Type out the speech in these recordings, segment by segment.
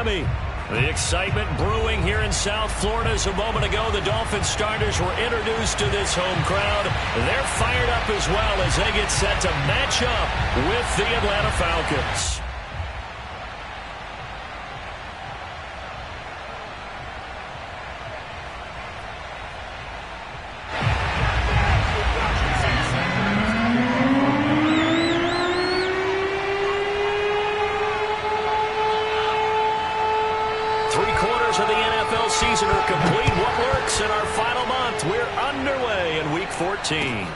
Miami. The excitement brewing here in South Florida as a moment ago the Dolphins starters were introduced to this home crowd. They're fired up as well as they get set to match up with the Atlanta Falcons. Season are complete. What works in our final month? We're underway in Week 14.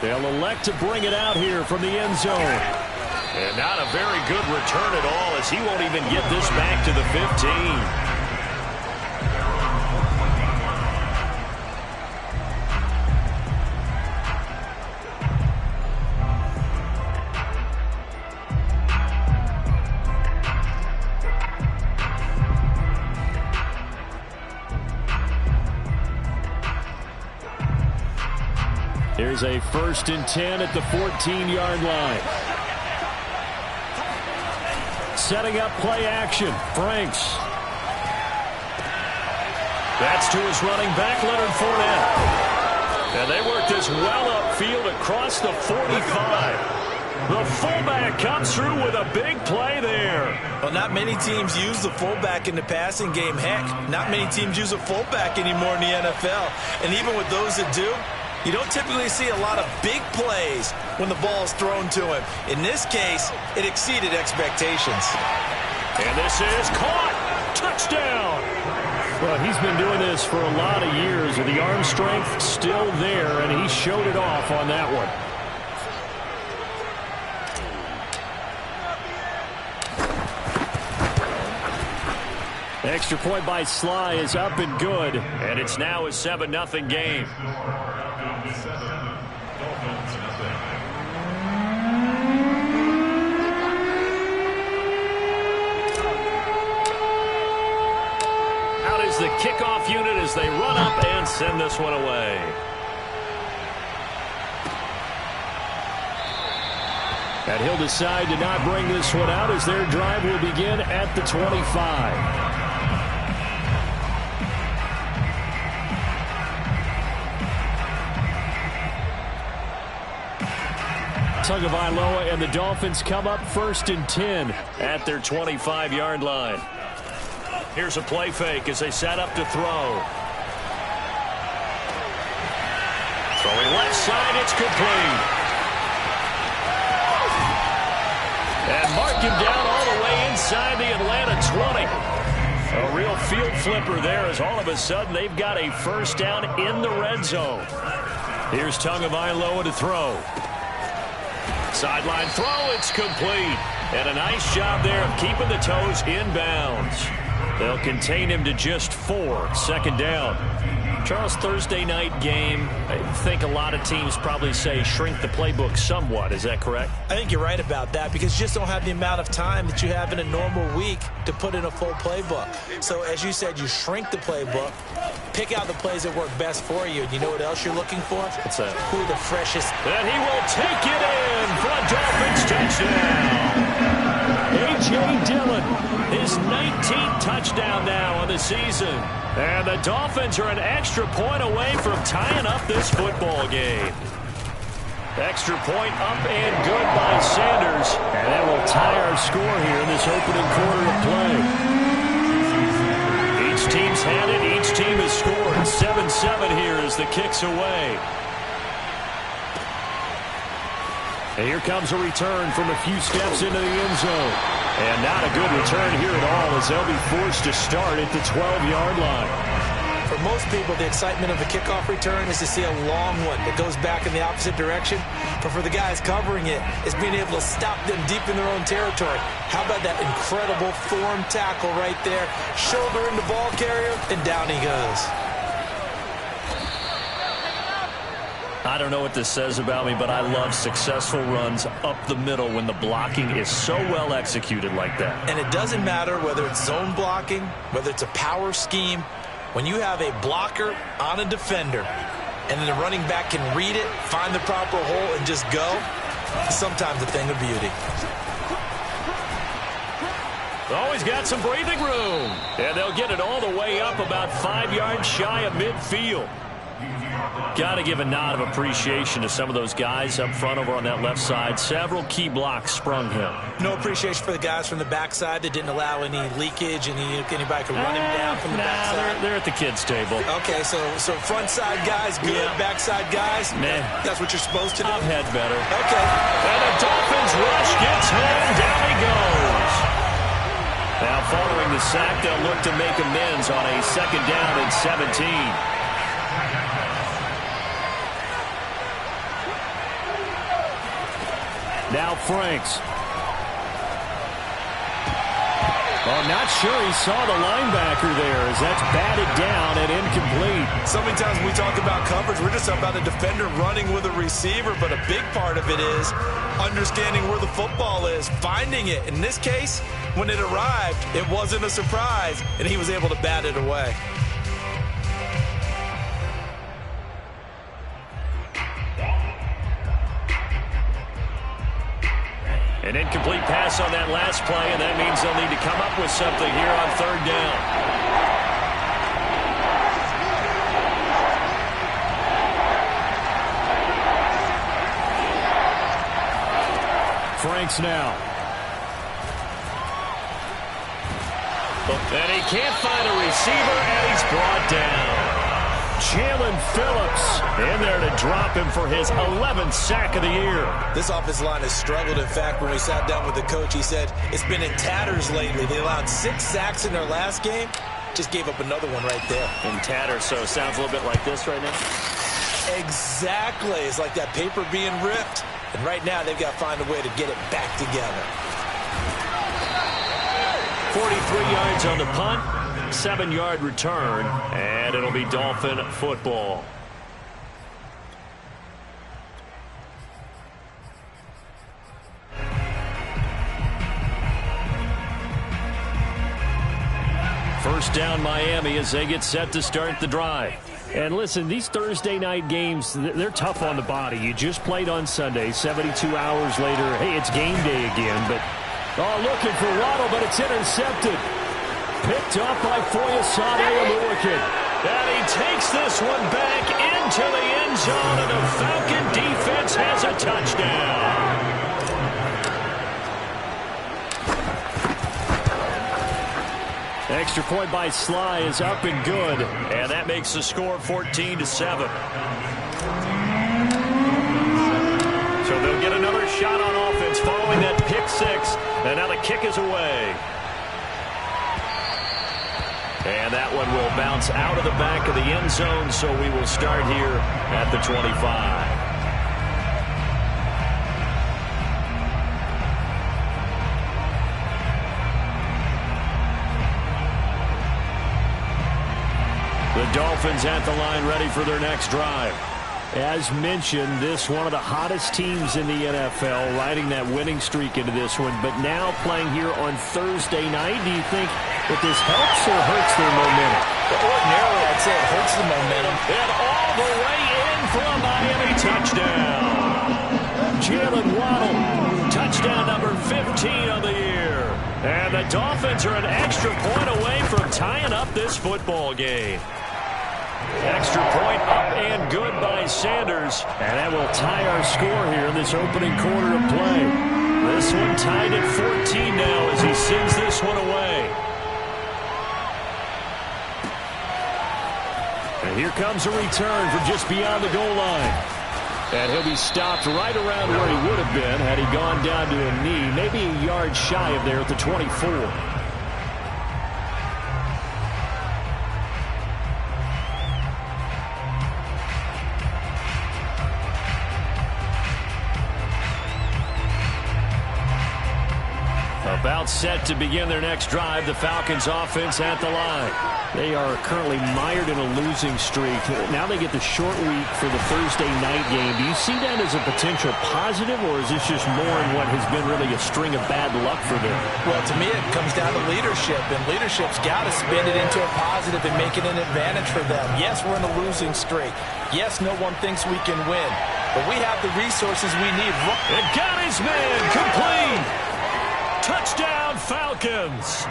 They'll elect to bring it out here from the end zone. And not a very good return at all as he won't even get this back to the 15. Here's a 1st and 10 at the 14-yard line. Setting up play action. Franks. That's to his running back, Leonard Fournette. And they work this well upfield across the 45. The fullback comes through with a big play there. Well, not many teams use the fullback in the passing game. Heck, not many teams use a fullback anymore in the NFL. And even with those that do, you don't typically see a lot of big plays when the ball is thrown to him. In this case, it exceeded expectations. And this is caught. Touchdown. Well, he's been doing this for a lot of years, and the arm strength still there, and he showed it off on that one. Extra point by Sly is up and good, and it's now a 7-0 game. Out is the kickoff unit as they run up and send this one away. And he'll decide to not bring this one out as their drive will begin at the 25. Tagovailoa and the Dolphins come up 1st and 10 at their 25-yard line. Here's a play fake as they set up to throw. Throwing left side, it's complete. And mark him down all the way inside the Atlanta 20. A real field flipper there as all of a sudden they've got a 1st down in the red zone. Here's Tagovailoa to throw. Sideline throw, it's complete. And a nice job there of keeping the toes in bounds. They'll contain him to just 4, 2nd down. Charles, Thursday night game, I think a lot of teams probably say shrink the playbook somewhat. Is that correct? I think you're right about that because you just don't have the amount of time that you have in a normal week to put in a full playbook. So as you said, you shrink the playbook, pick out the plays that work best for you. And you know what else you're looking for? What's that? Who are the freshest? And he will take it in for a Dolphins touchdown. A.J. Dillon, his 19th touchdown now on the season. And the Dolphins are an extra point away from tying up this football game. Extra point up and good by Sanders. And that will tie our score here in this opening quarter of play. Each team's had it. Each team has scored. 7-7 here as the kick's away. And here comes a return from a few steps into the end zone. And not a good return here at all as they'll be forced to start at the 12-yard line. For most people, the excitement of the kickoff return is to see a long one that goes back in the opposite direction. But for the guys covering it, it's being able to stop them deep in their own territory. How about that incredible form tackle right there? Shoulder in the ball carrier, and down he goes. I don't know what this says about me, but I love successful runs up the middle when the blocking is so well executed like that. And it doesn't matter whether it's zone blocking, whether it's a power scheme. When you have a blocker on a defender and then the running back can read it, find the proper hole, and just go, sometimes a thing of beauty. Always got some breathing room. And they'll get it all the way up about 5 yards shy of midfield. Got to give a nod of appreciation to some of those guys up front over on that left side. Several key blocks sprung him. No appreciation for the guys from the backside that didn't allow any leakage, and anybody could run him down from the backside. They're at the kids' table. Okay, so front side guys good, backside guys, nah. That's what you're supposed to do? I've had better. Okay. And the Dolphins rush gets home. Down he goes. Now following the sack, they'll look to make amends on a 2nd down and 17. Now Franks. Oh, not sure he saw the linebacker there as that's batted down and incomplete. So many times when we talk about coverage, we're just about a defender running with a receiver, but a big part of it is understanding where the football is, finding it. In this case, when it arrived, it wasn't a surprise, and he was able to bat it away. An incomplete pass on that last play, and that means they'll need to come up with something here on 3rd down. Franks now. And he can't find a receiver, and he's brought down. Jalen Phillips in there to drop him for his 11th sack of the year. This offensive line has struggled. In fact, when we sat down with the coach, he said it's been in tatters lately. They allowed 6 sacks in their last game. Just gave up another one right there. In tatters, so it sounds a little bit like this right now? Exactly. It's like that paper being ripped. And right now, they've got to find a way to get it back together. 43 yards on the punt. 7-yard return, and it'll be Dolphin football. First down Miami as they get set to start the drive. And listen, these Thursday night games, they're tough on the body. You just played on Sunday, 72 hours later. Hey, it's game day again, but looking for Waddle, but it's intercepted. Picked up by Foyesade Oluokun. And he takes this one back into the end zone, and the Falcon defense has a touchdown. Extra point by Sly is up and good, and that makes the score 14-7. So they'll get another shot on offense following that pick 6, and now the kick is away. And that one will bounce out of the back of the end zone, so we will start here at the 25. The Dolphins at the line ready for their next drive. As mentioned, this one of the hottest teams in the NFL, riding that winning streak into this one, but now playing here on Thursday night. Do you think that this helps or hurts their momentum? Ordinarily, I'd say it hurts the momentum. And all the way in for a Miami touchdown. Jalen Waddle, touchdown number 15 of the year. And the Dolphins are an extra point away from tying up this football game. Extra point up and good by Sanders. And that will tie our score here in this opening quarter of play. This one tied at 14 now as he sends this one away. And here comes a return from just beyond the goal line. And he'll be stopped right around where he would have been had he gone down to a knee, maybe a yard shy of there at the 24. About set to begin their next drive, the Falcons offense at the line. They are currently mired in a losing streak. Now they get the short week for the Thursday night game. Do you see that as a potential positive, or is this just more in what has been really a string of bad luck for them? Well, to me, it comes down to leadership, and leadership's got to spin it into a positive and make it an advantage for them. Yes, we're in a losing streak. Yes, no one thinks we can win, but we have the resources we need. And got his man complete. Touchdown, Falcons.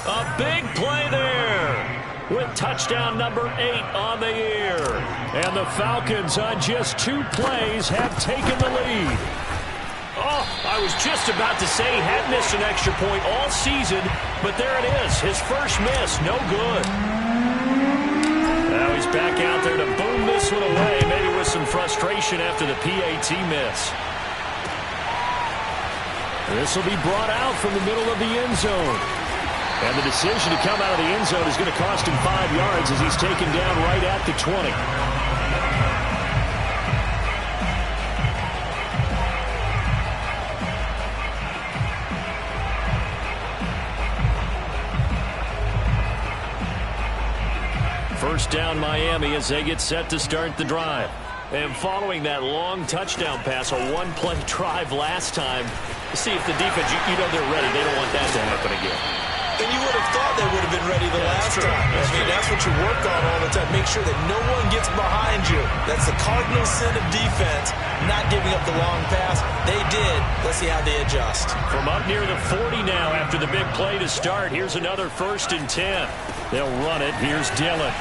A big play there with touchdown number 8 on the year. And the Falcons on just 2 plays have taken the lead. Oh, I was just about to say he had missed an extra point all season, but there it is. His first miss, no good. Now he's back out there to boom this one away, maybe with some frustration after the PAT miss. This will be brought out from the middle of the end zone. And the decision to come out of the end zone is going to cost him 5 yards as he's taken down right at the 20. First down Miami as they get set to start the drive. And following that long touchdown pass, a one-play drive last time, see if the defense, you know they're ready. They don't want that to happen again. And you would have thought they would have been ready the last time. That's what you work on all the time. Make sure that no one gets behind you. That's the cardinal sin of defense, not giving up the long pass. They did. Let's see how they adjust. From up near the 40 now after the big play to start, here's another 1st and 10. They'll run it. Here's Dillon.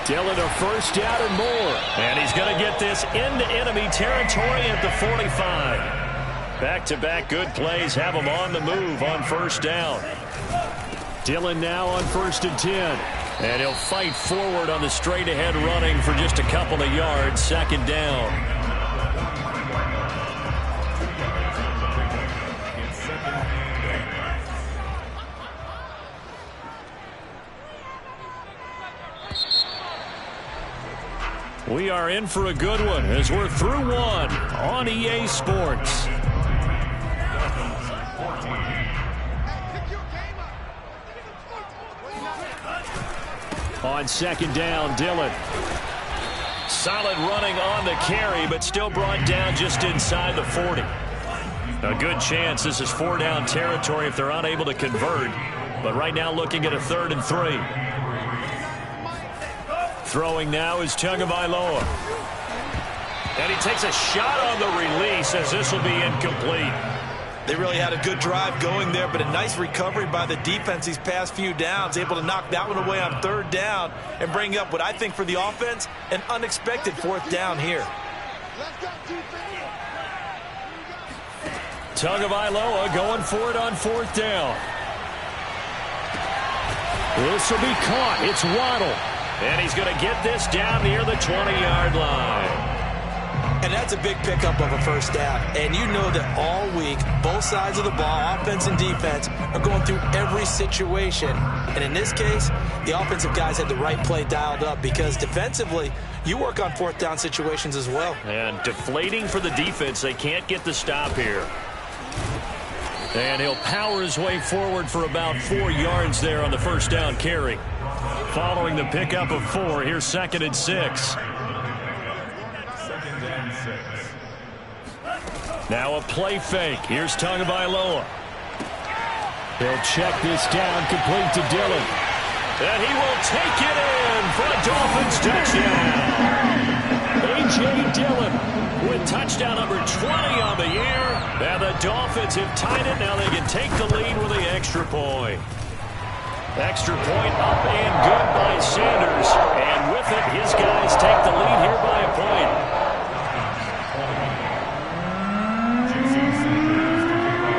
Dillon a first down and more. And he's going to get this into enemy territory at the 45. Back-to-back good plays have him on the move on first down. Dillon now on 1st and 10. And he'll fight forward on the straight-ahead running for just a couple of yards. 2nd down. We are in for a good one as we're through one on EA Sports. On 2nd down, Dillon. Solid running on the carry, but still brought down just inside the 40. A good chance this is 4-down territory if they're unable to convert. But right now looking at a 3rd and 3. Throwing now is Tagovailoa. And he takes a shot on the release as this will be incomplete. They really had a good drive going there, but a nice recovery by the defense these past few downs, able to knock that one away on 3rd down and bring up what I think for the offense, an unexpected 4th down here. Tagovailoa going for it on 4th down. This will be caught. It's Waddle. And he's going to get this down near the 20-yard line. And that's a big pickup of a first down. And you know that all week, both sides of the ball, offense and defense, are going through every situation. And in this case, the offensive guys had the right play dialed up because defensively, you work on 4th down situations as well. And deflating for the defense. They can't get the stop here. And he'll power his way forward for about 4 yards there on the first down carry. Following the pickup of 4, here's 2nd and 6. Now a play fake. Here's Tagovailoa. He'll check this down, complete to Dillon. And he will take it in for a Dolphins touchdown. A.J. Dillon with touchdown number 20 on the year. And the Dolphins have tied it. Now they can take the lead with the extra point. Extra point up and good by Sanders. And with it, his guys take the lead here by a point.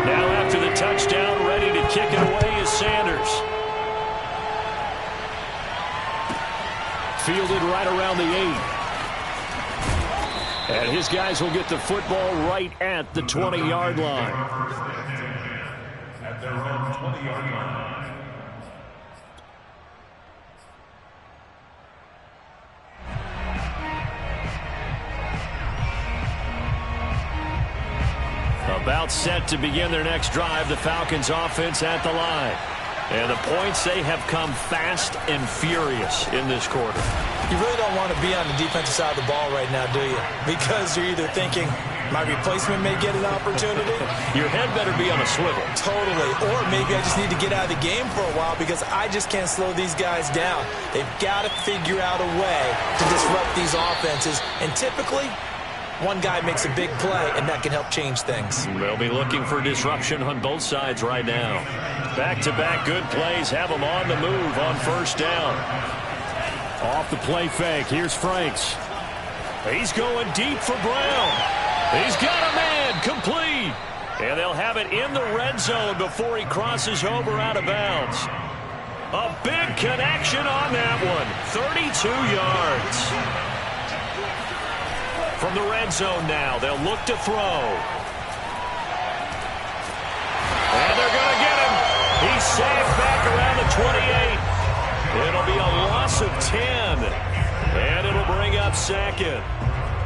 Now after the touchdown, ready to kick it away is Sanders. Fielded right around the 8. And his guys will get the football right at the 20-yard line. At their own 20-yard line. About set to begin their next drive, the Falcons offense at the line. And the points, they have come fast and furious in this quarter. You really don't want to be on the defensive side of the ball right now, do you? Because you're either thinking, my replacement may get an opportunity. Your head better be on a swivel. Totally. Or maybe I just need to get out of the game for a while because I just can't slow these guys down. They've got to figure out a way to disrupt these offenses. And typically, One guy makes a big play, and that can help change things. They'll be looking for disruption on both sides right now. Back-to-back good plays have them on the move on first down. Off the play fake, here's Franks. He's going deep for Brown. He's got a man, complete. And they'll have it in the red zone before he crosses over out of bounds. A big connection on that one, 32 yards. From the red zone now, they'll look to throw. And they're going to get him. He's safe back around the 28. It'll be a loss of 10. And it'll bring up second.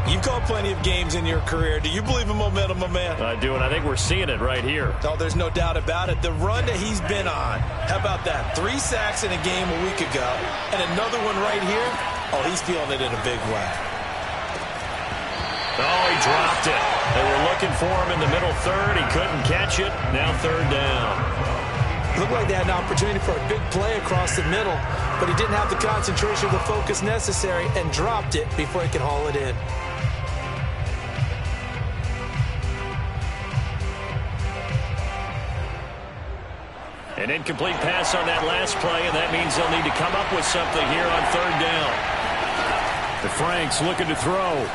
You've called plenty of games in your career. Do you believe in momentum, my man? I do, and I think we're seeing it right here. Oh, there's no doubt about it. The run that he's been on. How about that? 3 sacks in a game a week ago. And another one right here. Oh, he's feeling it in a big way. Oh, he dropped it. They were looking for him in the middle third. He couldn't catch it. Now third down. Looked like they had an opportunity for a big play across the middle, but he didn't have the concentration or the focus necessary and dropped it before he could haul it in. An incomplete pass on that last play, and that means they'll need to come up with something here on third down. The Franks looking to throw.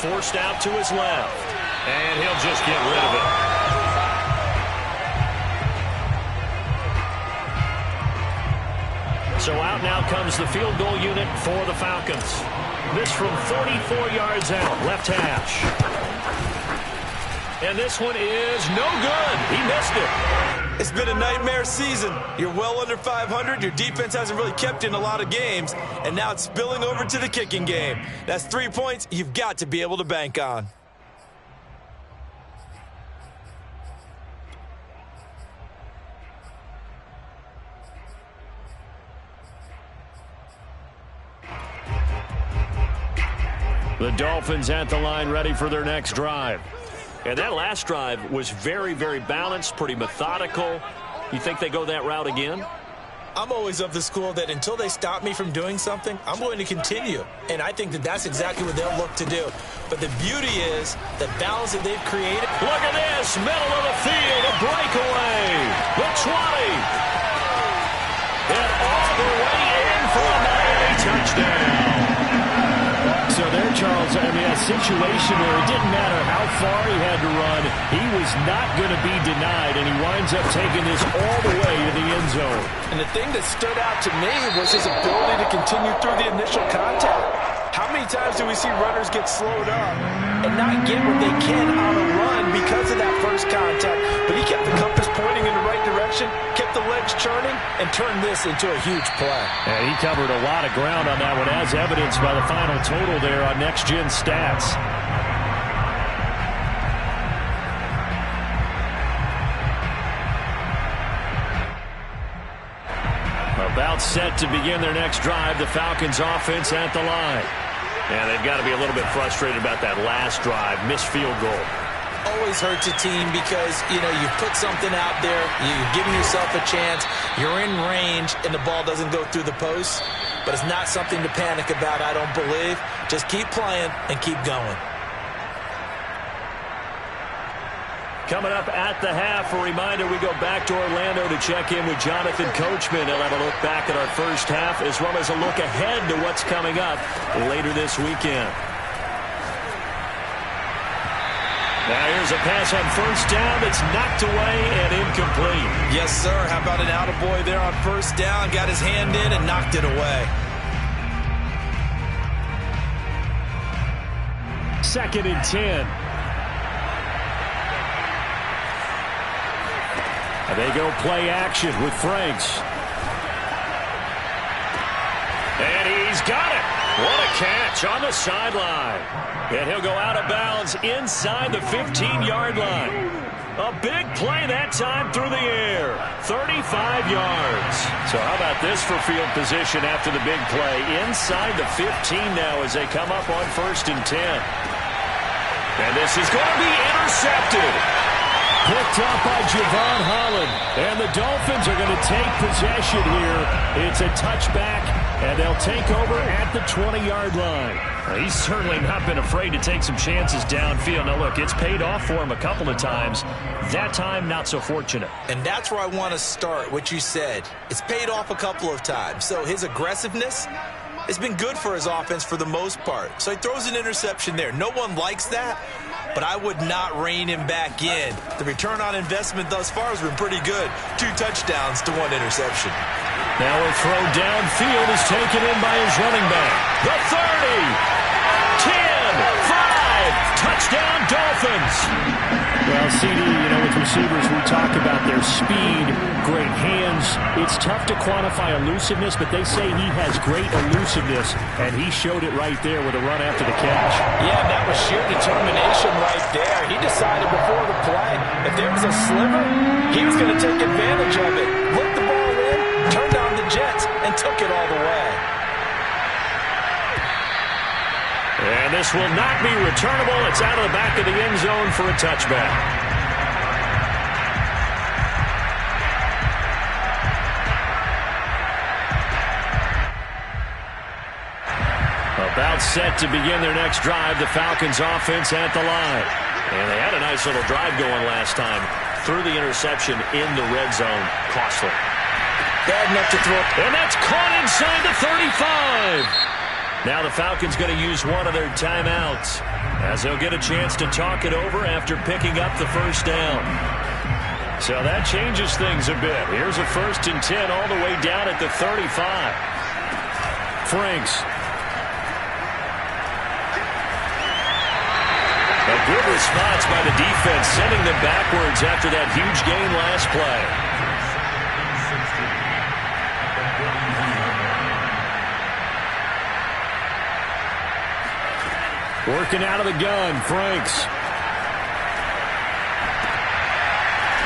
Forced out to his left, and he'll just get rid of it. So out now comes the field goal unit for the Falcons. This from 44 yards out, left hash. And this one is no good. He missed it. It's been a nightmare season. You're well under 500. Your defense hasn't really kept in a lot of games. And now it's spilling over to the kicking game. That's 3 points you've got to be able to bank on. The Dolphins at the line, ready for their next drive. And that last drive was very, very balanced, pretty methodical. You think they go that route again? I'm always of the school that until they stop me from doing something, I'm going to continue. And I think that that's exactly what they'll look to do. But the beauty is the balance that they've created. Look at this, middle of the field, a breakaway. The 20. And all the way in for a Miami touchdown. So there, Charles, I mean, a situation where it didn't matter how far he had to run, he was not going to be denied, and he winds up taking this all the way to the end zone. And the thing that stood out to me was his ability to continue through the initial contact. How many times do we see runners get slowed up and not get what they can on a run because of that first contact? But he kept the compass pointing in the right direction, kept the legs churning, and turned this into a huge play. And he covered a lot of ground on that one, as evidenced by the final total there on Next Gen Stats. About set to begin their next drive, the Falcons offense at the line. And they've got to be a little bit frustrated about that last drive, missed field goal. Always hurts a team because, you know, you put something out there, you're giving yourself a chance, you're in range, and the ball doesn't go through the posts. But it's not something to panic about, I don't believe. Just keep playing and keep going. Coming up at the half, a reminder, we go back to Orlando to check in with Jonathan Coachman. He'll have a look back at our first half as well as a look ahead to what's coming up later this weekend. Now here's a pass on first down that's knocked away and incomplete. Yes, sir. How about an attaboy there on first down? Got his hand in and knocked it away. Second and 10. And they go play action with Franks. And he's got it. What a catch on the sideline. And he'll go out of bounds inside the 15-yard line. A big play that time through the air. 35 yards. So how about this for field position after the big play? Inside the 15 now as they come up on first and 10. And this is going to be intercepted. Picked up by Javon Holland. And the Dolphins are going to take possession here. It's a touchback And they'll take over at the 20-yard line. He's certainly not been afraid to take some chances downfield. Now, look, it's paid off for him a couple of times. That time, not so fortunate. And that's where I want to start, what you said. It's paid off a couple of times. So his aggressiveness has been good for his offense for the most part. So he throws an interception there. No one likes that, but I would not rein him back in. The return on investment thus far has been pretty good. 2 touchdowns to 1 interception. Now a throw downfield is taken in by his running back. The 30, 10, 5, touchdown Dolphins. Well, CD, with receivers, we talk about their speed, great hands. It's tough to quantify elusiveness, but they say he has great elusiveness, and he showed it right there with a run after the catch. Yeah, that was sheer determination right there. He decided before the play, if there was a sliver, he was going to take advantage of it. Looked the ball in, turned on the Jets, and took it all the way. And this will not be returnable. It's out of the back of the end zone for a touchback. About set to begin their next drive, the Falcons offense at the line. And they had a nice little drive going last time. Threw the interception in the red zone. Costly. Bad enough to throw. And that's caught inside the 35. Now the Falcons going to use one of their timeouts as they'll get a chance to talk it over after picking up the first down. So that changes things a bit. Here's a 1st and 10 all the way down at the 35. Franks. A good response by the defense, sending them backwards after that huge gain last play. Working out of the gun, Franks.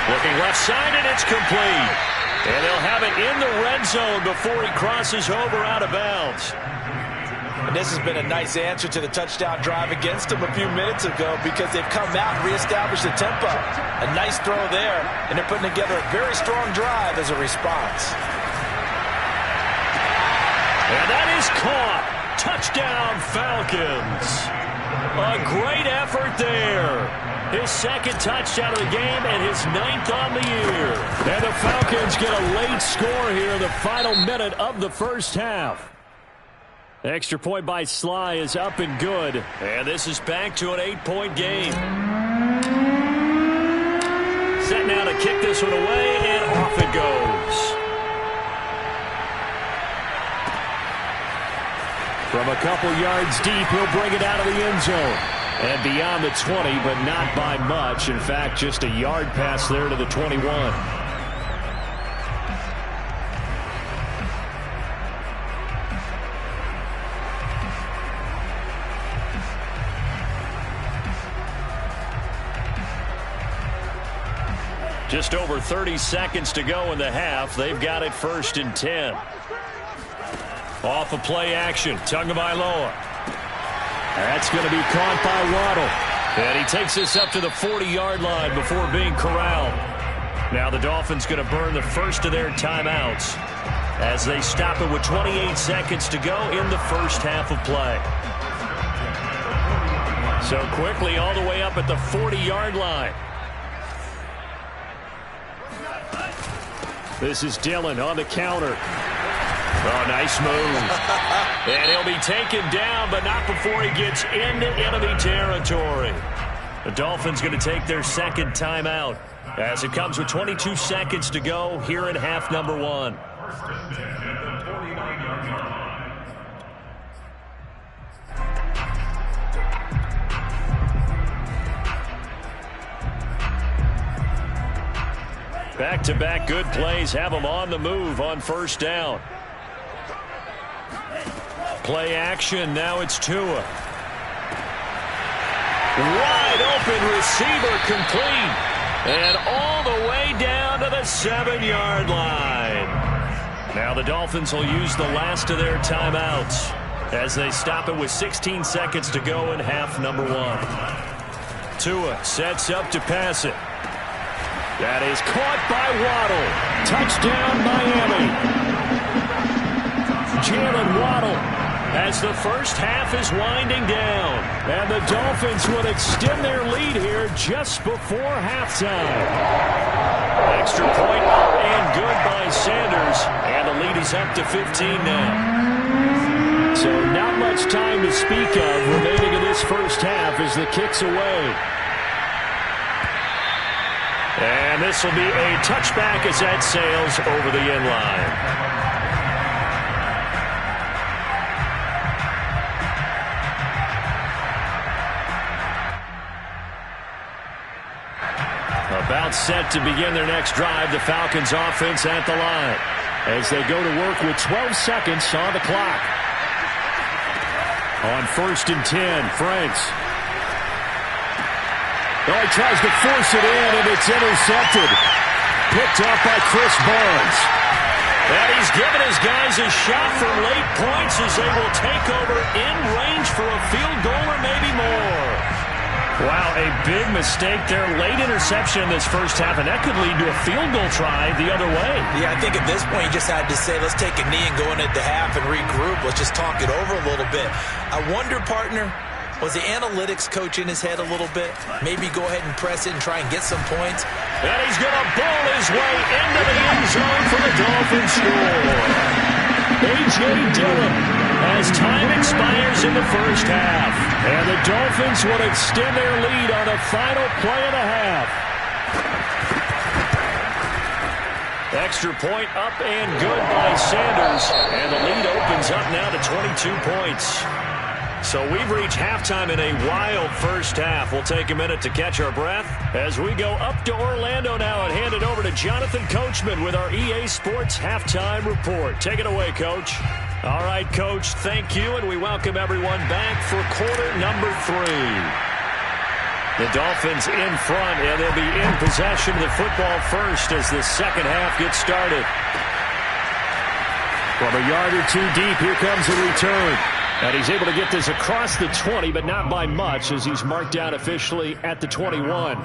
Looking left side, and it's complete. And they'll have it in the red zone before he crosses over out of bounds. And this has been a nice answer to the touchdown drive against them a few minutes ago because they've come out and reestablished the tempo. A nice throw there, and they're putting together a very strong drive as a response. And that is caught. Touchdown, Falcons. A great effort there. His 2nd touchdown of the game and his 9th on the year. And the Falcons get a late score here in the final minute of the first half. Extra point by Sly is up and good. And this is back to an 8-point game. Set now to kick this one away, and off it goes. From a couple yards deep, he'll bring it out of the end zone. And beyond the 20, but not by much. In fact, just a yard pass there to the 21. Just over 30 seconds to go in the half. They've got it 1st and 10. Off of play action, Tagovailoa. That's going to be caught by Waddle. And he takes this up to the 40-yard line before being corralled. Now the Dolphins going to burn the first of their timeouts as they stop it with 28 seconds to go in the first half of play. So quickly all the way up at the 40-yard line. This is Dillon on the counter. Oh, nice move. And he'll be taken down, but not before he gets into enemy territory. The Dolphins going to take their 2nd timeout as it comes with 22 seconds to go here in half number 1. Back-to-back good plays have them on the move on 1st down. Play action, now it's Tua. Wide open receiver complete. And all the way down to the 7-yard line. Now the Dolphins will use the last of their timeouts as they stop it with 16 seconds to go in half number 1. Tua sets up to pass it. That is caught by Waddle. Touchdown, Miami. Jalen Waddle, as the first half is winding down. And the Dolphins would extend their lead here just before halftime. Extra point up and good by Sanders. And the lead is up to 15 now. So not much time to speak of remaining in this first half as the kick's away. And this will be a touchback as that sails over the end line. About set to begin their next drive, the Falcons offense at the line as they go to work with 12 seconds on the clock. On 1st and 10, Franks. Oh, he tries to force it in, and it's intercepted. Picked up by Chris Barnes. And he's given his guys a shot for late points as they will take over in range for a field goal or maybe more. Wow, a big mistake there. Late interception in this first half, and that could lead to a field goal try the other way. Yeah, I think at this point you just had to say, let's take a knee and go into half and regroup. Let's just talk it over a little bit. I wonder, partner, was the analytics coach in his head a little bit? Maybe go ahead and press it and try and get some points. And he's going to bowl his way into the end zone for the Dolphins score. A.J. Dillon as time expires in the first half. And the Dolphins will extend their lead on a final play and a half. Extra point up and good by Sanders. And the lead opens up now to 22 points. So we've reached halftime in a wild first half. We'll take a minute to catch our breath as we go up to Orlando now and hand it over to Jonathan Coachman with our EA Sports Halftime Report. Take it away, Coach. All right, Coach, thank you, and we welcome everyone back for quarter number 3. The Dolphins in front, and they'll be in possession of the football first as the second half gets started. From a yard or two deep, here comes the return. And he's able to get this across the 20, but not by much as he's marked down officially at the 21.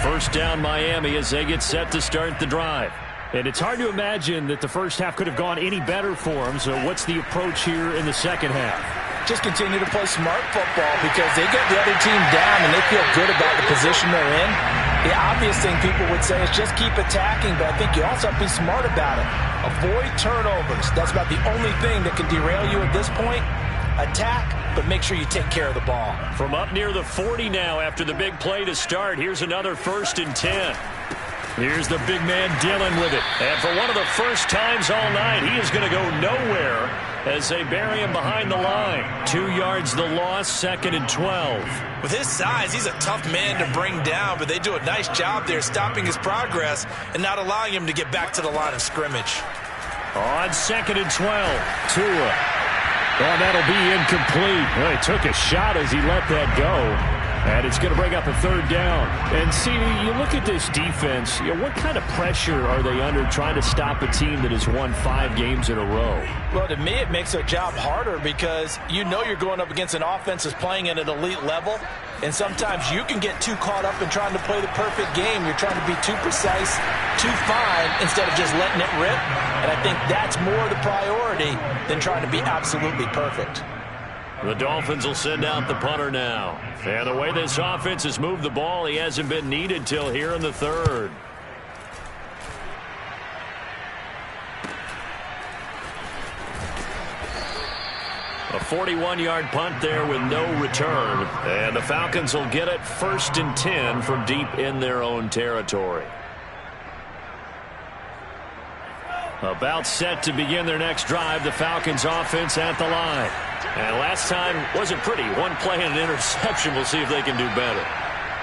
First down Miami as they get set to start the drive. And it's hard to imagine that the first half could have gone any better for them. So what's the approach here in the second half? Just continue to play smart football because they get the other team down and they feel good about the position they're in. The obvious thing people would say is just keep attacking, but I think you also have to be smart about it. Avoid turnovers. That's about the only thing that can derail you at this point. Attack, but make sure you take care of the ball. From up near the 40 now after the big play to start, here's another 1st and 10. Here's the big man Dillon with it. And for one of the first times all night, he is going to go nowhere as they bury him behind the line. 2 yards the loss, 2nd and 12. With his size, he's a tough man to bring down, but they do a nice job there stopping his progress and not allowing him to get back to the line of scrimmage. On 2nd and 12, Tua. Oh, that'll be incomplete. Well, he took a shot as he let that go. And it's going to bring up a 3rd down. And see, you look at this defense, what kind of pressure are they under trying to stop a team that has won 5 games in a row? Well, to me, it makes their job harder because you know you're going up against an offense that's playing at an elite level. And sometimes you can get too caught up in trying to play the perfect game. You're trying to be too precise, too fine, instead of just letting it rip. And I think that's more the priority than trying to be absolutely perfect. The Dolphins will send out the punter now. And the way this offense has moved the ball, he hasn't been needed till here in the 3rd. A 41-yard punt there with no return. And the Falcons will get it 1st and 10 from deep in their own territory. About set to begin their next drive, the Falcons offense at the line. And last time wasn't pretty. 1 play and an interception. We'll see if they can do better.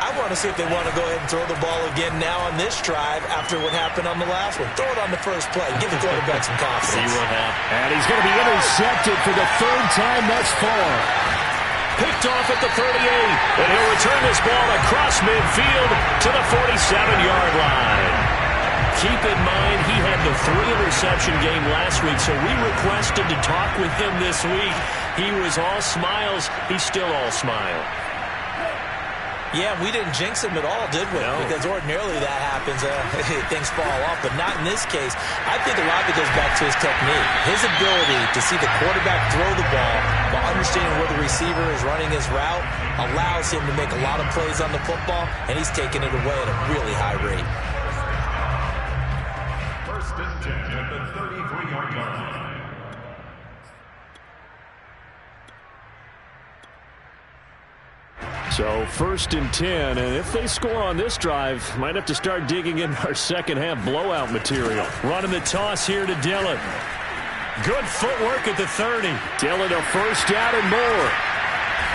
I want to see if they want to go ahead and throw the ball again now on this drive after what happened on the last one. Throw it on the first play. Give the quarterback some confidence. See what happens. And he's going to be intercepted for the 3rd time thus far. Picked off at the 38. And he'll return this ball across midfield to the 47-yard line. Keep in mind, he had the 3-interception game last week, so we requested to talk with him this week. He was all smiles. He's still all smile. Yeah, we didn't jinx him at all, did we? No. Because ordinarily that happens. Things fall off, but not in this case. I think a lot of it goes back to his technique. His ability to see the quarterback throw the ball while understanding where the receiver is running his route allows him to make a lot of plays on the football, and he's taking it away at a really high rate. First and 10 at the 33-yard line. So first and 10, and if they score on this drive, might have to start digging in our second half blowout material. Running the toss here to Dillon. Good footwork at the 30. Dillon a first down and more.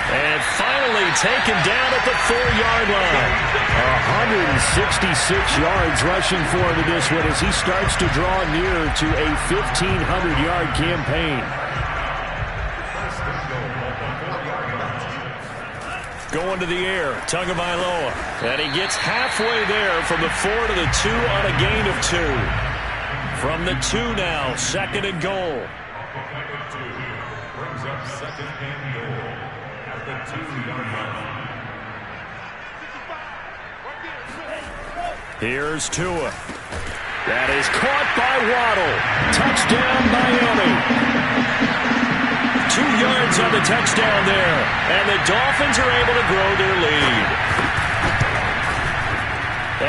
And finally taken down at the 4-yard line. 166 yards rushing for him in this one as he starts to draw near to a 1,500-yard campaign. Going to the air, Tagovailoa. And he gets halfway there from the 4 to the 2 on a gain of 2. From the 2 now, second and goal. Brings up second and goal at the 2-yard line. Here's Tua. That is caught by Waddle. Touchdown, Miami. 2 yards on the touchdown there. And the Dolphins are able to grow their lead.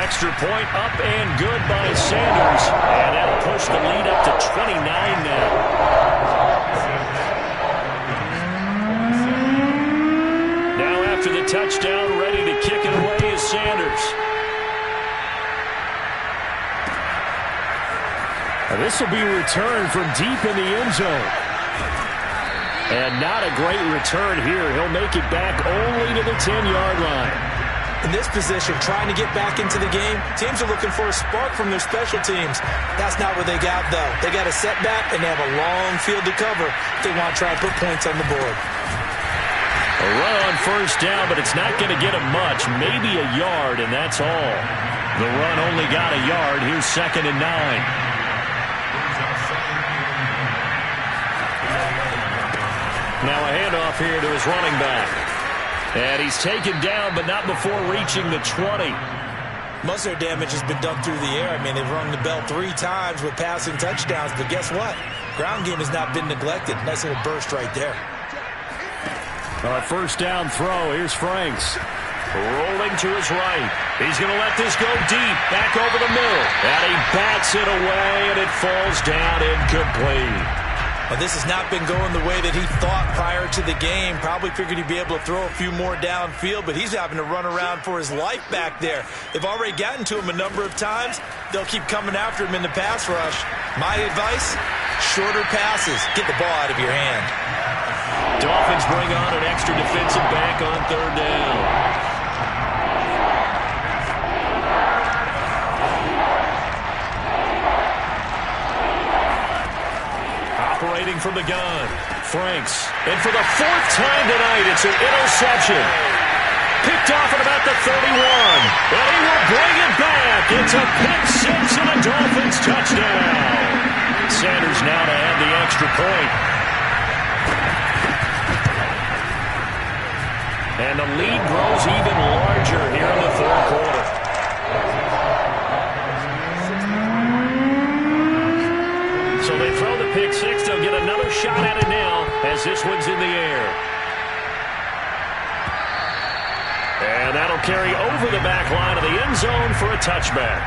Extra point up and good by Sanders. And that'll push the lead up to 29 now. Now after the touchdown, ready to kick it away is Sanders. And this will be returned from deep in the end zone. And not a great return here. He'll make it back only to the 10-yard line. In this position, trying to get back into the game, teams are looking for a spark from their special teams. That's not what they got, though. They got a setback, and they have a long field to cover if they want to try and put points on the board. A run on first down, but it's not going to get him much. Maybe a yard, and that's all. The run only got a yard. Here's second and 9. Now a handoff here to his running back. And he's taken down, but not before reaching the 20. Most of their damage has been done through the air. I mean, they've rung the bell 3 times with passing touchdowns, but guess what? Ground game has not been neglected. Nice little burst right there. First down throw. Here's Franks. Rolling to his right. He's going to let this go deep. Back over the middle. And he bats it away, and it falls down incomplete. Well, this has not been going the way that he thought prior to the game. Probably figured he'd be able to throw a few more downfield, but he's having to run around for his life back there. They've already gotten to him a number of times. They'll keep coming after him in the pass rush. My advice, shorter passes. Get the ball out of your hand. Dolphins bring on an extra defensive back on third down. Operating from the gun, Franks. And for the 4th time tonight, it's an interception. Picked off at about the 31. And he will bring it back. It's a pick 6 and a Dolphins touchdown. Sanders now to add the extra point. And the lead grows even larger here in the 4th quarter. So they throw the pick 6. They'll get another shot at it now as this one's in the air. And that'll carry over the back line of the end zone for a touchback.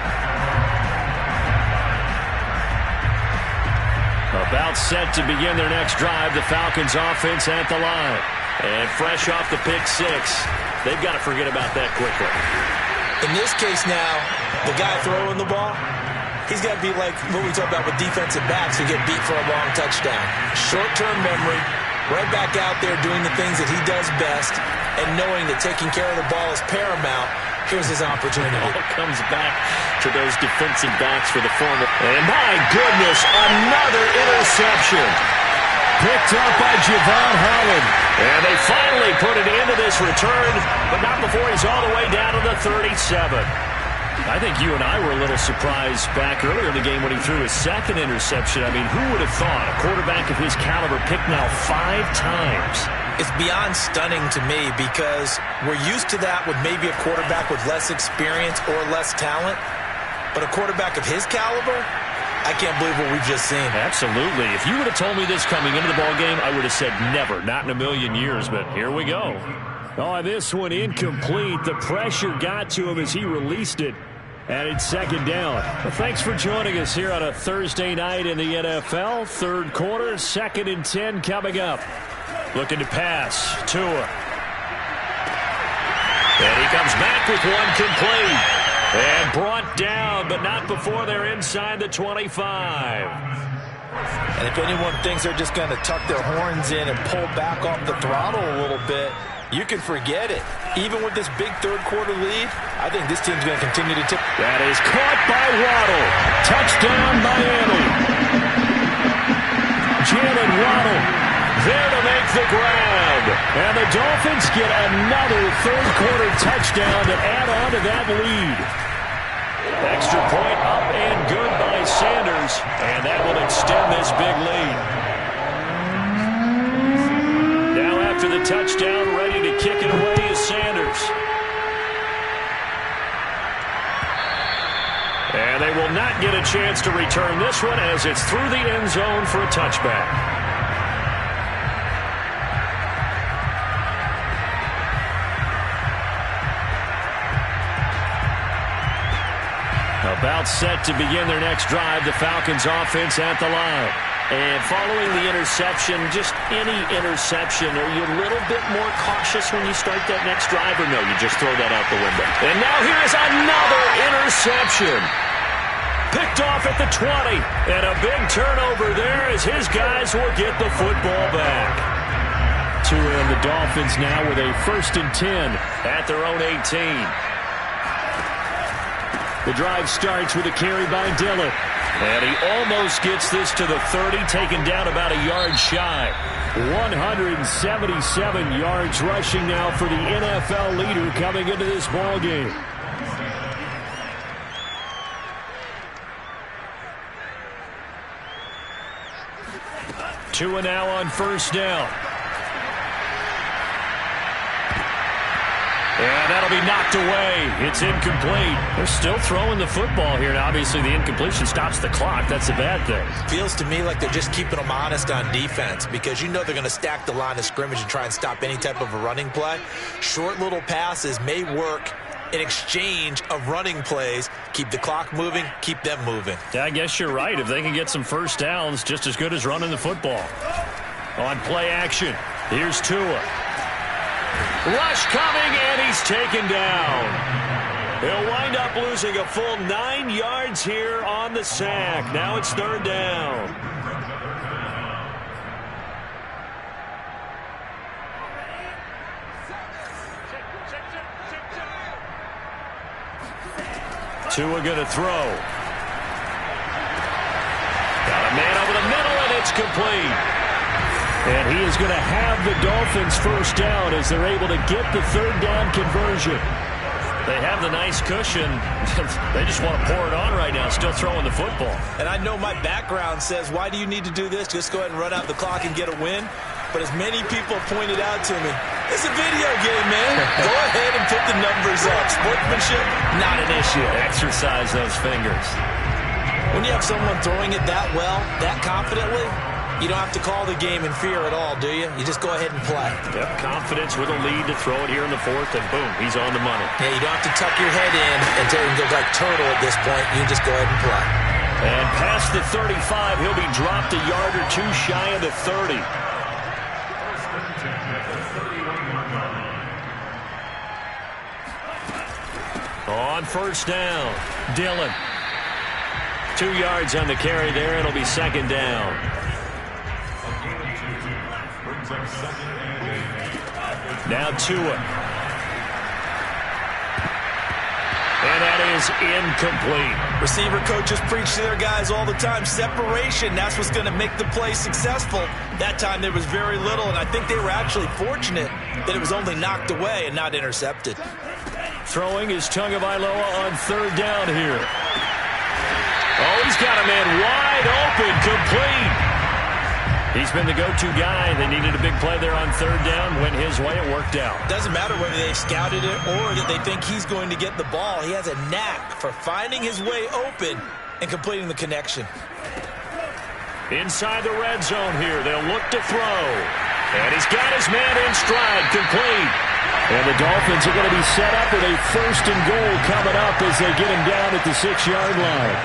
About set to begin their next drive, the Falcons offense at the line. And fresh off the pick 6, they've got to forget about that quickly. In this case now, the guy throwing the ball, he's got to be like what we talk about with defensive backs who get beat for a long touchdown. Short-term memory, right back out there doing the things that he does best, and knowing that taking care of the ball is paramount. Here's his opportunity. It all comes back to those defensive backs for the former. And my goodness, another interception. Picked up by Javon Holland. And they finally put it into this return, but not before he's all the way down to the 37. I think you and I were a little surprised back earlier in the game when he threw his second interception. I mean, who would have thought a quarterback of his caliber picked now 5 times? It's beyond stunning to me because we're used to that with maybe a quarterback with less experience or less talent. But a quarterback of his caliber, I can't believe what we've just seen. Absolutely. If you would have told me this coming into the ballgame, I would have said never, not in a million years. But here we go. Oh, this one incomplete. The pressure got to him as he released it. And it's second down. Well, thanks for joining us here on a Thursday night in the NFL. Third quarter, 2nd and 10 coming up. Looking to pass. Tua. And he comes back with one complete. And brought down, but not before they're inside the 25. And if anyone thinks they're just going to tuck their horns in and pull back off the throttle a little bit, you can forget it. Even with this big third quarter lead, I think this team's going to continue to tip. That is caught by Waddle. Touchdown, Miami. Jalen Waddle there to make the grab. And the Dolphins get another third quarter touchdown to add on to that lead. Extra point up and good by Sanders. And that will extend this big lead. After the touchdown, ready to kick it away is Sanders. And they will not get a chance to return this one as it's through the end zone for a touchback. About set to begin their next drive, the Falcons offense at the line. And following the interception, just any interception, are you a little bit more cautious when you start that next drive, or no, you just throw that out the window? And now here's another interception. Picked off at the 20. And a big turnover there as his guys will get the football back. Tua and the Dolphins now with a 1st and 10 at their own 18. The drive starts with a carry by Dillon. And he almost gets this to the 30, taken down about a yard shy. 177 yards rushing now for the NFL leader coming into this ballgame. Tua now on 1st down. And that'll be knocked away. It's incomplete. They're still throwing the football here. And obviously, the incompletion stops the clock. That's a bad thing. Feels to me like they're just keeping them honest on defense because you know they're going to stack the line of scrimmage and try and stop any type of a running play. Short little passes may work in exchange of running plays. Keep the clock moving, keep them moving. Yeah, I guess you're right. If they can get some first downs, just as good as running the football. On play action, here's Tua. Rush coming, and he's taken down. He'll wind up losing a full 9 yards here on the sack. Now it's 3rd down. Tua going to throw. Got a man over the middle, and it's complete. And he is going to have the Dolphins first down as they're able to get the 3rd down conversion. They have the nice cushion. They just want to pour it on right now, still throwing the football. And I know my background says, why do you need to do this? Just go ahead and run out the clock and get a win. But as many people pointed out to me, it's a video game, man. Go ahead and put the numbers up. Sportsmanship, not an issue. Exercise those fingers. When you have someone throwing it that well, that confidently, you don't have to call the game in fear at all, do you? You just go ahead and play. Yep, confidence with a lead to throw it here in the 4th, and boom, he's on the money. Yeah, you don't have to tuck your head in and go like turtle at this point. You just go ahead and play. And past the 35, he'll be dropped a yard or two shy of the 30. On 1st down, Dillon. 2 yards on the carry there. It'll be 2nd down. Now Tua. And that is incomplete. Receiver coaches preach to their guys all the time. Separation, that's what's going to make the play successful. That time there was very little, and I think they were actually fortunate that it was only knocked away and not intercepted. Throwing is Tagovailoa on third down here. Oh, he's got a man wide open, complete. He's been the go-to guy. They needed a big play there on third down. Went his way. It worked out. Doesn't matter whether they scouted it or that they think he's going to get the ball. He has a knack for finding his way open and completing the connection. Inside the red zone here. They'll look to throw. And he's got his man in stride, complete. And the Dolphins are going to be set up with a 1st and goal coming up as they get him down at the 6-yard line.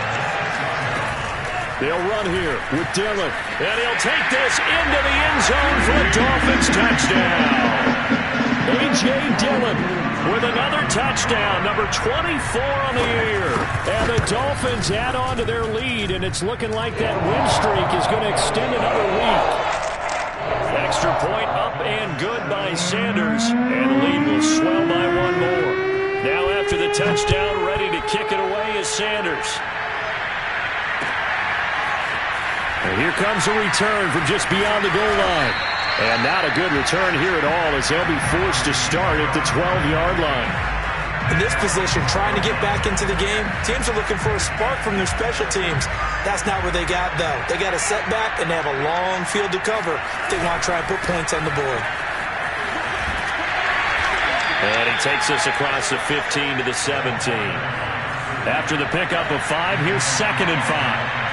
They'll run here with Dillon. And he'll take this into the end zone for a Dolphins touchdown. A.J. Dillon with another touchdown, number 24 on the year. And the Dolphins add on to their lead, and it's looking like that win streak is going to extend another week. Extra point up and good by Sanders, and the lead will swell by one more. Now after the touchdown, ready to kick it away is Sanders. And here comes a return from just beyond the goal line. And not a good return here at all as they'll be forced to start at the 12-yard line. In this position, trying to get back into the game, teams are looking for a spark from their special teams. That's not what they got, though. They got a setback, and they have a long field to cover if they want to try and put points on the board. And he takes us across the 15 to the 17. After the pickup of 5, here's 2nd and 5.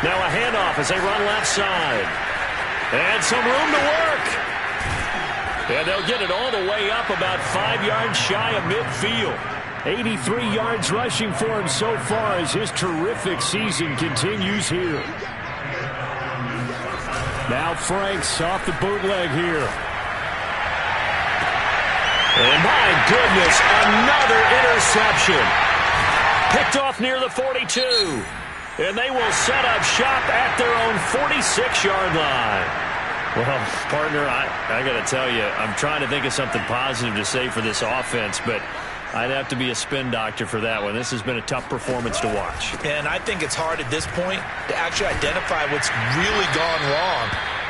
Now a handoff as they run left side. And some room to work. And they'll get it all the way up about 5 yards shy of midfield. 83 yards rushing for him so far as his terrific season continues here. Now Franks off the bootleg here. And my goodness, another interception. Picked off near the 42. And they will set up shop at their own 46-yard line. Well, partner, I got to tell you, I'm trying to think of something positive to say for this offense, but I'd have to be a spin doctor for that one. This has been a tough performance to watch. And I think it's hard at this point to actually identify what's really gone wrong.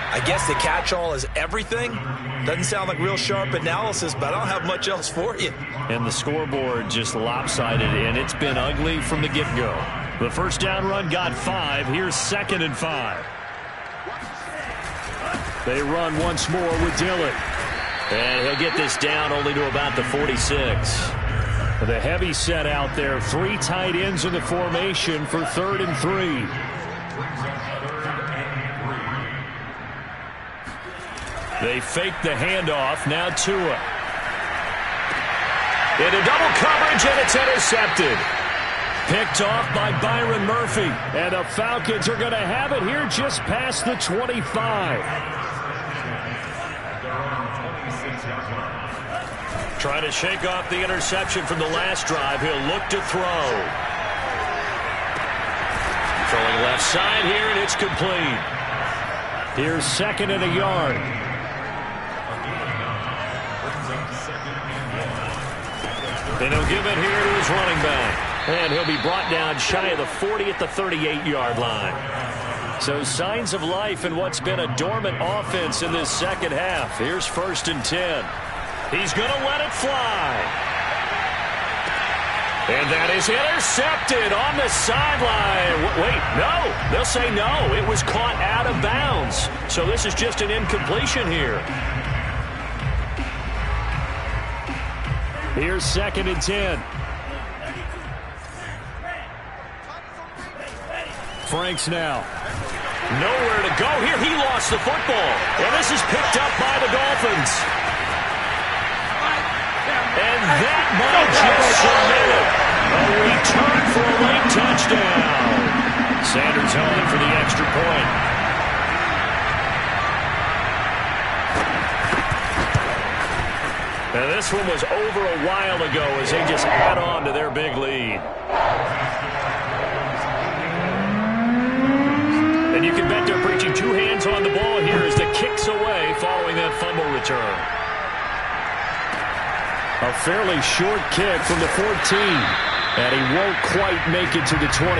I guess the catch-all is everything. Doesn't sound like real sharp analysis, but I don't have much else for you. And the scoreboard just lopsided, and it's been ugly from the get-go. The first down run got 5. Here's 2nd and 5. They run once more with Dillon. And he'll get this down only to about the 46. The heavy set out there. 3 tight ends in the formation for 3rd and 3. They fake the handoff. Now Tua. Into double coverage, and it's intercepted. Picked off by Byron Murphy. And the Falcons are going to have it here just past the 25. Trying to shake off the interception from the last drive. He'll look to throw. Throwing left side here, and it's complete. Here's 2nd and a yard. And he'll give it here to his running back. And he'll be brought down shy of the 40 at the 38-yard line. So signs of life in what's been a dormant offense in this second half. Here's 1st and 10. He's going to let it fly. And that is intercepted on the sideline. Wait, no. They'll say no. It was caught out of bounds. So this is just an incompletion here. Here's 2nd and 10. Franks now. Nowhere to go here. He lost the football. And this is picked up by the Dolphins. And that might just submit it. A return for a late touchdown. Sanders on for the extra point. Now this one was over a while ago as they just add on to their big lead. And you can bet they're preaching 2 hands on the ball here as the kick's away following that fumble return. A fairly short kick from the 14. And he won't quite make it to the 25.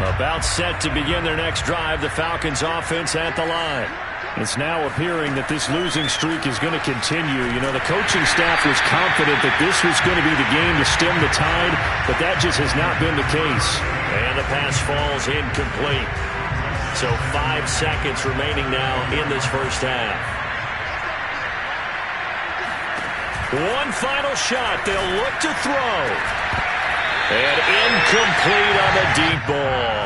A About set to begin their next drive, the Falcons offense at the line. It's now appearing that this losing streak is going to continue. You know, the coaching staff was confident that this was going to be the game to stem the tide, but that just has not been the case. And the pass falls incomplete. So 5 seconds remaining now in this first half. One final shot. They'll look to throw. And incomplete on the deep ball.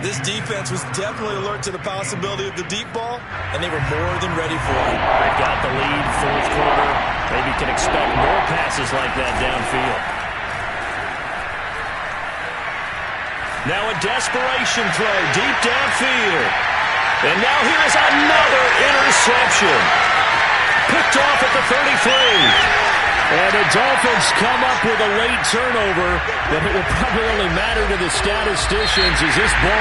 This defense was definitely alert to the possibility of the deep ball, and they were more than ready for it. They've got the lead, fourth quarter. Maybe can expect more passes like that downfield. Now a desperation throw deep downfield. And now here is another interception. Picked off at the 33. And the Dolphins come up with a late turnover, but it will probably only matter to the statisticians as this ball